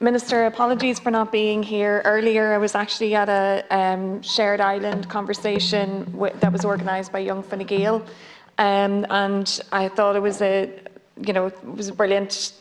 Minister, apologies for not being here earlier. I was actually at a shared island conversation that was organised by Young Fine Gael, and I thought it was it was a brilliant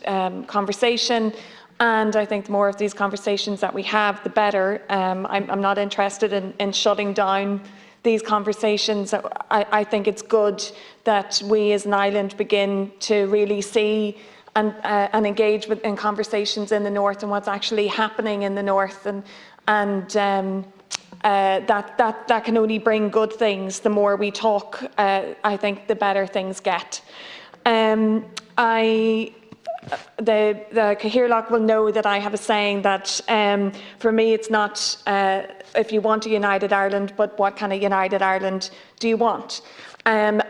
conversation. And I think the more of these conversations that we have, the better. I'm not interested in shutting down these conversations. I think it's good that we as an island begin to really see and engage in conversations in the north and what's actually happening in the north, and that can only bring good things. The more we talk, I think the better things get. The Cathaoirleach will know that I have a saying that for me it's not if you want a united Ireland, but what kind of united Ireland do you want? And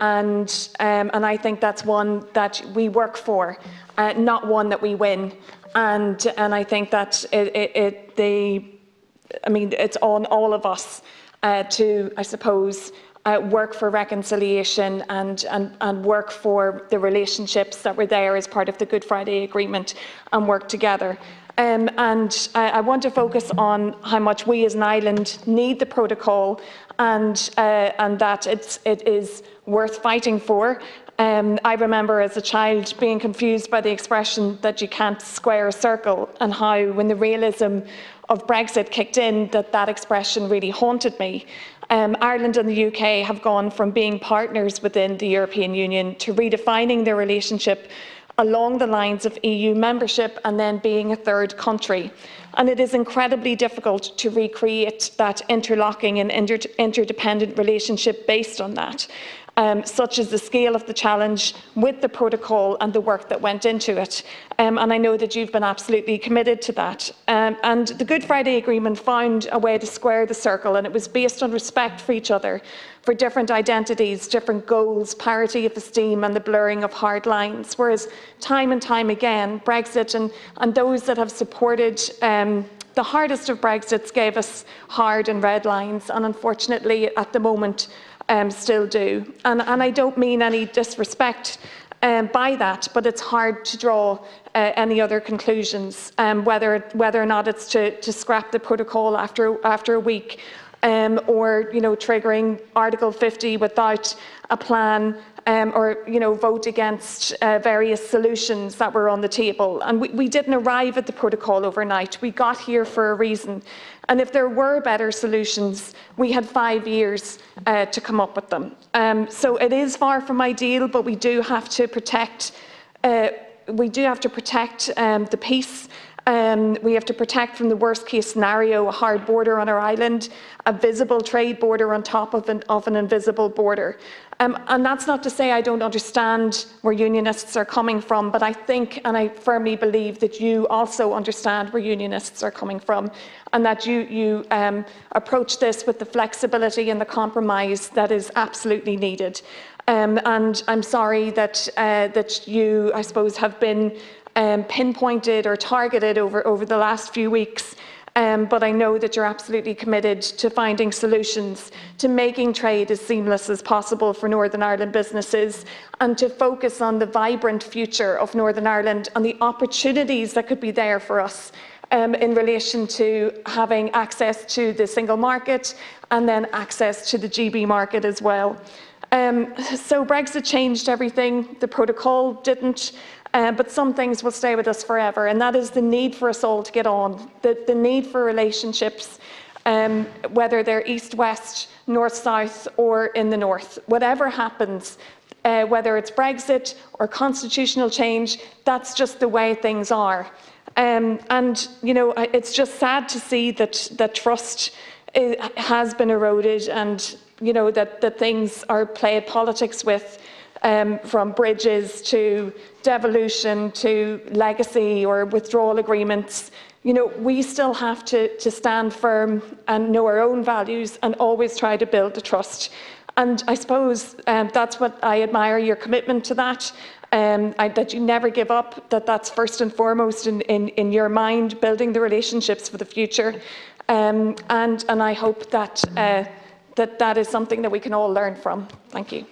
I think that's one that we work for, not one that we win. And I think that it's on all of us to, I suppose, work for reconciliation and work for the relationships that were there as part of the Good Friday Agreement and work together. And I want to focus on how much we as an island need the protocol and that it is worth fighting for. I remember as a child being confused by the expression that you can't square a circle, and how when the realism of Brexit kicked in, that expression really haunted me. Ireland and the UK have gone from being partners within the European Union to redefining their relationship along the lines of EU membership and then being a third country. And it is incredibly difficult to recreate that interlocking and interdependent relationship based on that. Such as the scale of the challenge with the protocol and the work that went into it. And I know that you've been absolutely committed to that. And the Good Friday Agreement found a way to square the circle, and it was based on respect for each other, for different identities, different goals, parity of esteem and the blurring of hard lines. Whereas time and time again, Brexit and those that have supported the hardest of Brexits gave us hard and red lines, and unfortunately at the moment still do. And I don't mean any disrespect by that, but it's hard to draw any other conclusions, whether or not it's to scrap the protocol after a week, or triggering Article 50 without a plan, or vote against various solutions that were on the table. And we didn't arrive at the protocol overnight. We got here for a reason. And if there were better solutions, we had 5 years to come up with them. So it is far from ideal, but we do have to protect. The peace. We have to protect from the worst case scenario, a hard border on our island, a visible trade border on top of an invisible border. And that's not to say I don't understand where unionists are coming from, but I think and I firmly believe that you also understand where unionists are coming from, and that you approach this with the flexibility and the compromise that is absolutely needed. And I'm sorry that you, I suppose, have been pinpointed or targeted over the last few weeks, but I know that you're absolutely committed to finding solutions, to making trade as seamless as possible for Northern Ireland businesses, and to focus on the vibrant future of Northern Ireland and the opportunities that could be there for us in relation to having access to the single market and then access to the GB market as well. So Brexit changed everything, the protocol didn't. But some things will stay with us forever, and that is the need for us all to get on, the need for relationships, whether they're east-west, north-south, or in the north. Whatever happens, whether it's Brexit or constitutional change, that's just the way things are. And it's just sad to see that trust has been eroded, and that things are played politics with. From bridges to devolution to legacy or withdrawal agreements. We still have to stand firm and know our own values and always try to build the trust. And I suppose that's what I admire, your commitment to that, that you never give up, that's first and foremost in your mind, building the relationships for the future. And I hope that that is something that we can all learn from. Thank you.